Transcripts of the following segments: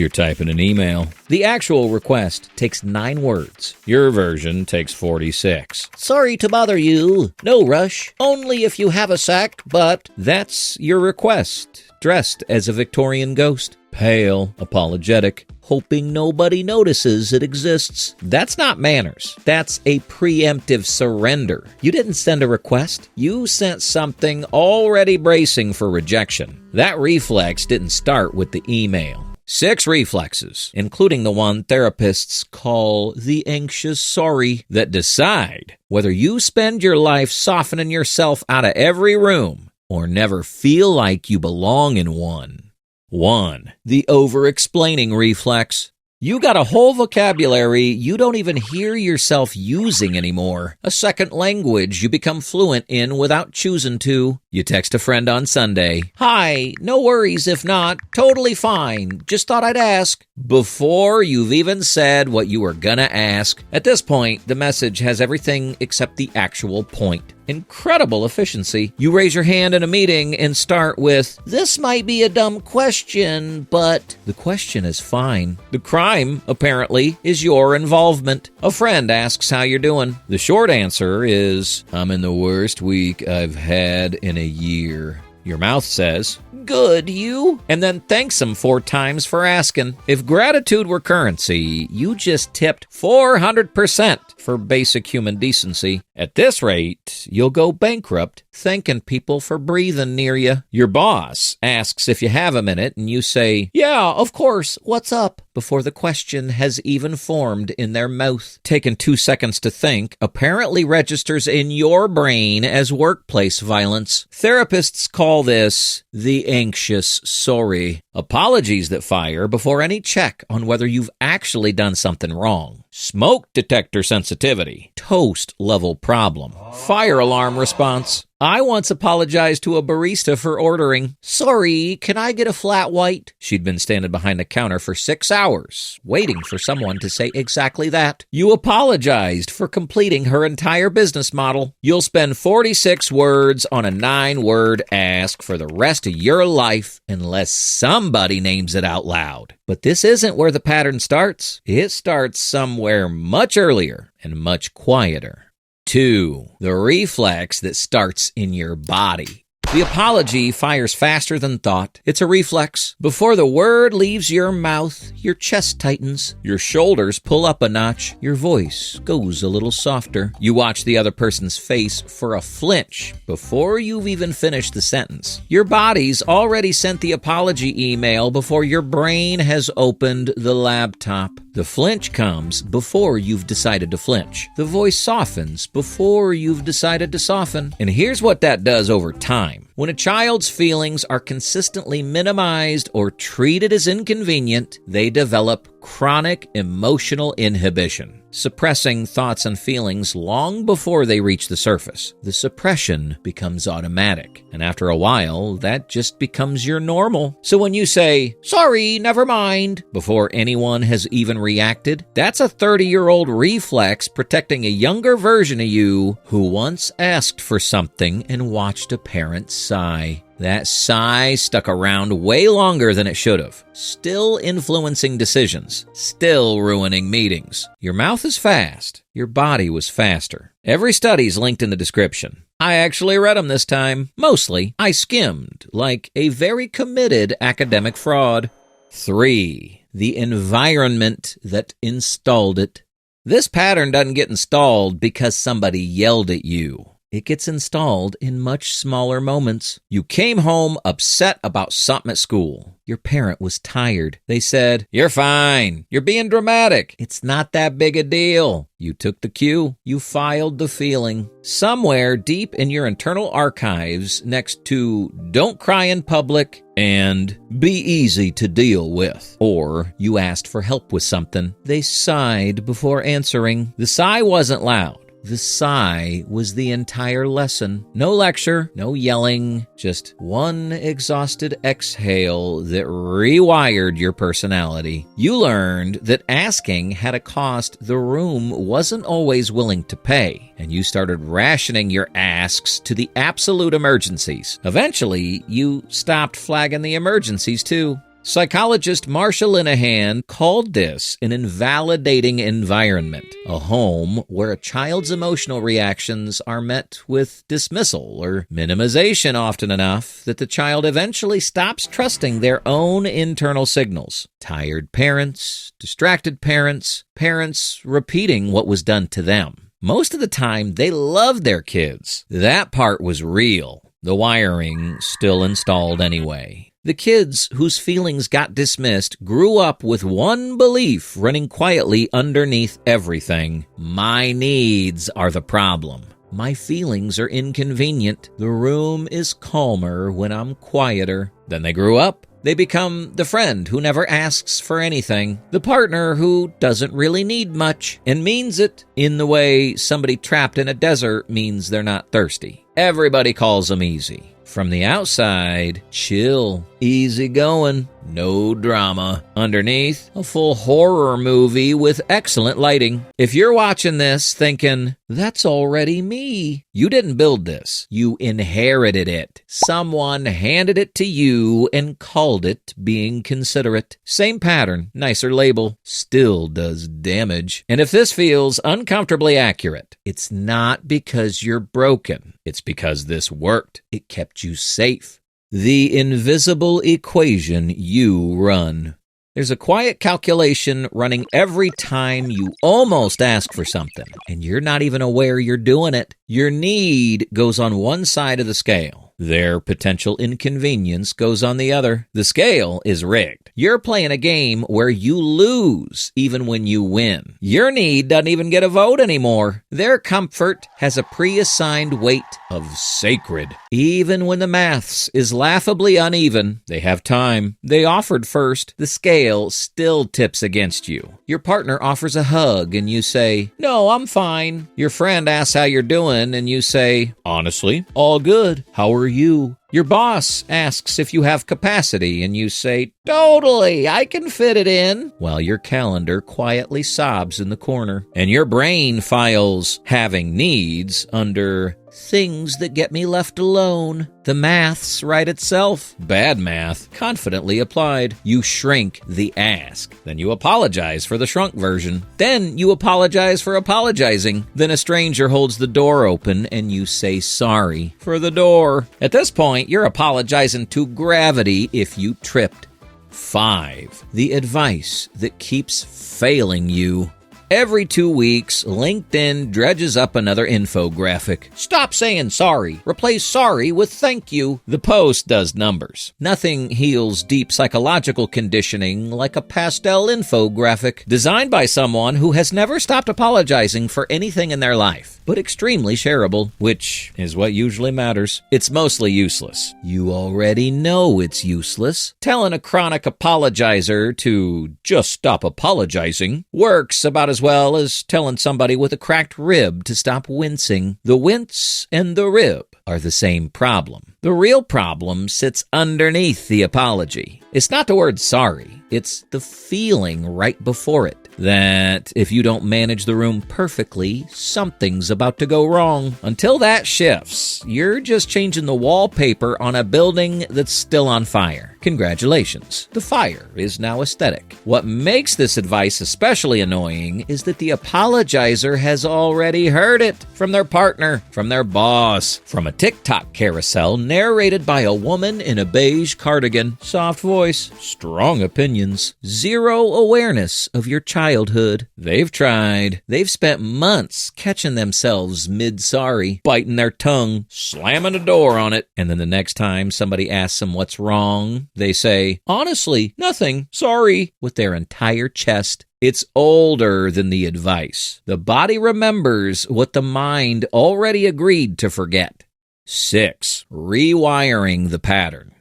You're typing an email. The actual request takes 9 words. Your version takes 46. Sorry to bother you. No rush. Only if you have a sec, but that's your request. Dressed as a Victorian ghost. Pale, apologetic, hoping nobody notices it exists. That's not manners. That's a preemptive surrender. You didn't send a request. You sent something already bracing for rejection. That reflex didn't start with the email. 6 reflexes, including the one therapists call the anxious sorry, that decide whether you spend your life softening yourself out of every room or never feel like you belong in one. 1. The over-explaining reflex. You got a whole vocabulary you don't even hear yourself using anymore. A second language you become fluent in without choosing to. You text a friend on Sunday. Hi, no worries if not. Totally fine. Just thought I'd ask. Before you've even said what you were gonna ask. At this point, the message has everything except the actual point. Incredible efficiency. You raise your hand in a meeting and start with, "This might be a dumb question, but..." The question is fine. The crime, apparently, is your involvement. A friend asks how you're doing. The short answer is, "I'm in the worst week I've had in a year." Your mouth says, "Good, you?" and then thanks them 4 times for asking. If gratitude were currency, you just tipped 400% for basic human decency. At this rate, you'll go bankrupt thanking people for breathing near you. Your boss asks if you have a minute, and you say, "Yeah, of course, what's up?" before the question has even formed in their mouth. Taking 2 seconds to think apparently registers in your brain as workplace violence. Therapists call this the anxious sorry. Apologies that fire before any check on whether you've actually done something wrong. Smoke detector sensitivity. Toast level problem. Fire alarm response. I once apologized to a barista for ordering, "Sorry, can I get a flat white?" She'd been standing behind the counter for 6 hours, waiting for someone to say exactly that. You apologized for completing her entire business model. You'll spend 46 words on a 9-word ask for the rest of your life unless somebody names it out loud. But this isn't where the pattern starts. It starts somewhere much earlier and much quieter. 2. The reflex that starts in your body. The apology fires faster than thought. It's a reflex. Before the word leaves your mouth, your chest tightens, your shoulders pull up a notch, your voice goes a little softer. You watch the other person's face for a flinch before you've even finished the sentence. Your body's already sent the apology email before your brain has opened the laptop. The flinch comes before you've decided to flinch. The voice softens before you've decided to soften. And here's what that does over time. When a child's feelings are consistently minimized or treated as inconvenient, they develop chronic emotional inhibition, suppressing thoughts and feelings long before they reach the surface. The suppression becomes automatic, and after a while, that just becomes your normal. So when you say, "Sorry, never mind," before anyone has even reacted, that's a 30-year-old reflex protecting a younger version of you who once asked for something and watched a parent sigh. That sigh stuck around way longer than it should have, still influencing decisions, still ruining meetings. Your mouth is fast. Your body was faster. Every study's linked in the description. I actually read them this time. Mostly, I skimmed, like a very committed academic fraud. 3. The environment that installed it. This pattern doesn't get installed because somebody yelled at you. It gets installed in much smaller moments. You came home upset about something at school. Your parent was tired. They said, "You're fine. You're being dramatic. It's not that big a deal." You took the cue. You filed the feeling. Somewhere deep in your internal archives next to "don't cry in public" and "be easy to deal with," or you asked for help with something. They sighed before answering. The sigh wasn't loud. The sigh was the entire lesson. No lecture, no yelling, just one exhausted exhale that rewired your personality. You learned that asking had a cost the room wasn't always willing to pay, and you started rationing your asks to the absolute emergencies. Eventually, you stopped flagging the emergencies too. Psychologist Marsha Linehan called this an invalidating environment, a home where a child's emotional reactions are met with dismissal or minimization often enough that the child eventually stops trusting their own internal signals. Tired parents, distracted parents, parents repeating what was done to them. Most of the time, they loved their kids. That part was real. The wiring still installed anyway. The kids whose feelings got dismissed grew up with one belief running quietly underneath everything. My needs are the problem. My feelings are inconvenient. The room is calmer when I'm quieter. Then they grew up. They become the friend who never asks for anything, the partner who doesn't really need much and means it in the way somebody trapped in a desert means they're not thirsty. Everybody calls them easy. From the outside, chill, easy going, no drama. Underneath, a full horror movie with excellent lighting. If you're watching this thinking, that's already me, you didn't build this. You inherited it. Someone handed it to you and called it being considerate. Same pattern, nicer label, still does damage. And if this feels uncomfortably accurate, it's not because you're broken. It's because this worked. It kept you safe. The invisible equation you run. There's a quiet calculation running every time you almost ask for something, and you're not even aware you're doing it. Your need goes on one side of the scale. Their potential inconvenience goes on the other. The scale is rigged. You're playing a game where you lose even when you win. Your need doesn't even get a vote anymore. Their comfort has a pre-assigned weight of sacred. Even when the maths is laughably uneven, they have time. They offered first. The scale still tips against you. Your partner offers a hug and you say, "No, I'm fine." Your friend asks how you're doing and you say, "Honestly, all good. How are you?" Your boss asks if you have capacity and you say, "Totally, I can fit it in," while your calendar quietly sobs in the corner. And your brain files having needs under things that get me left alone. The maths write itself. Bad math, confidently applied. You shrink the ask. Then you apologize for the shrunk version. Then you apologize for apologizing. Then a stranger holds the door open and you say sorry for the door. At this point, you're apologizing to gravity if you tripped. 5. The advice that keeps failing you. Every 2 weeks, LinkedIn dredges up another infographic. Stop saying sorry. Replace sorry with thank you. The post does numbers. Nothing heals deep psychological conditioning like a pastel infographic designed by someone who has never stopped apologizing for anything in their life, but extremely shareable, which is what usually matters. It's mostly useless. You already know it's useless. Telling a chronic apologizer to just stop apologizing works about as well as telling somebody with a cracked rib to stop wincing. The wince and the rib are the same problem. The real problem sits underneath the apology. It's not the word sorry. It's the feeling right before it. That if you don't manage the room perfectly, something's about to go wrong. Until that shifts, you're just changing the wallpaper on a building that's still on fire. Congratulations, the fire is now aesthetic. What makes this advice especially annoying is that the apologizer has already heard it from their partner, from their boss, from a TikTok carousel narrated by a woman in a beige cardigan. Soft voice, strong opinions, zero awareness of your childhood. They've tried. They've spent months catching themselves mid-sorry, biting their tongue, slamming a door on it, and then the next time somebody asks them what's wrong, they say, "Honestly, nothing, sorry," with their entire chest. It's older than the advice. The body remembers what the mind already agreed to forget. 6. Rewiring the pattern.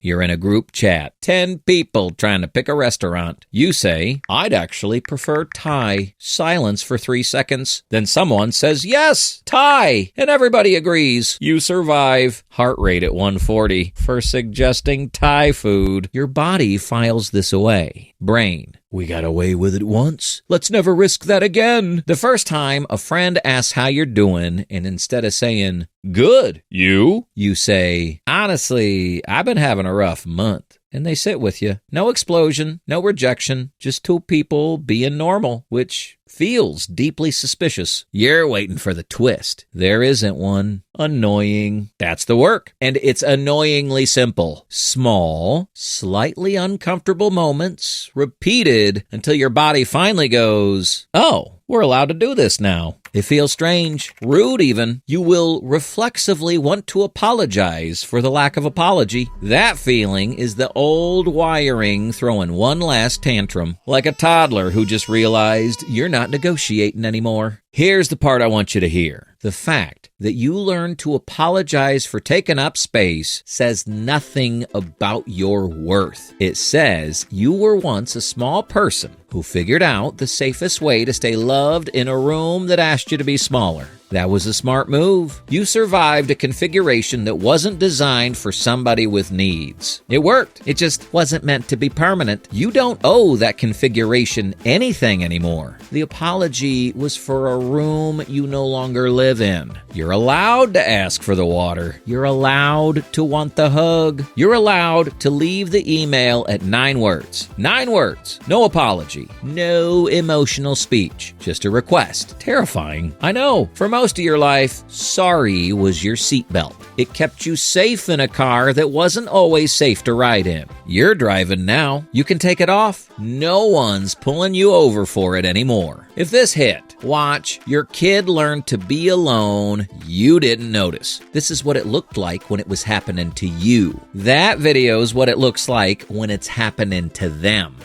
You're in a group chat, 10 people trying to pick a restaurant. You say, "I'd actually prefer Thai." Silence for 3 seconds. Then someone says, "Yes, Thai," and everybody agrees. You survive. Heart rate at 140 for suggesting Thai food. Your body files this away. Brain, "We got away with it once. Let's never risk that again." The first time a friend asks how you're doing, and instead of saying, "Good, you say, "Honestly, I've been having a rough month." and they sit with you. No explosion, no rejection, just two people being normal, which feels deeply suspicious. You're waiting for the twist. There isn't one. Annoying. That's the work. And it's annoyingly simple. Small, slightly uncomfortable moments, repeated until your body finally goes, oh, we're allowed to do this now. It feels strange, rude even. You will reflexively want to apologize for the lack of apology. That feeling is the old wiring throwing one last tantrum, like a toddler who just realized you're not negotiating anymore. Here's the part I want you to hear. The fact that you learn to apologize for taking up space says nothing about your worth. It says you were once a small person who figured out the safest way to stay loved in a room that asked you to be smaller. That was a smart move. You survived a configuration that wasn't designed for somebody with needs. It worked. It just wasn't meant to be permanent. You don't owe that configuration anything anymore. The apology was for a room you no longer live in. You're allowed to ask for the water. You're allowed to want the hug. You're allowed to leave the email at 9 words. 9 words. No apology. No emotional speech. Just a request. Terrifying. I know. For most of your life, sorry was your seatbelt. It kept you safe in a car that wasn't always safe to ride in. You're driving now. You can take it off. No one's pulling you over for it anymore. If this hit, watch your kid learn to be alone. You didn't notice. This is what it looked like when it was happening to you. That video is what it looks like when it's happening to them.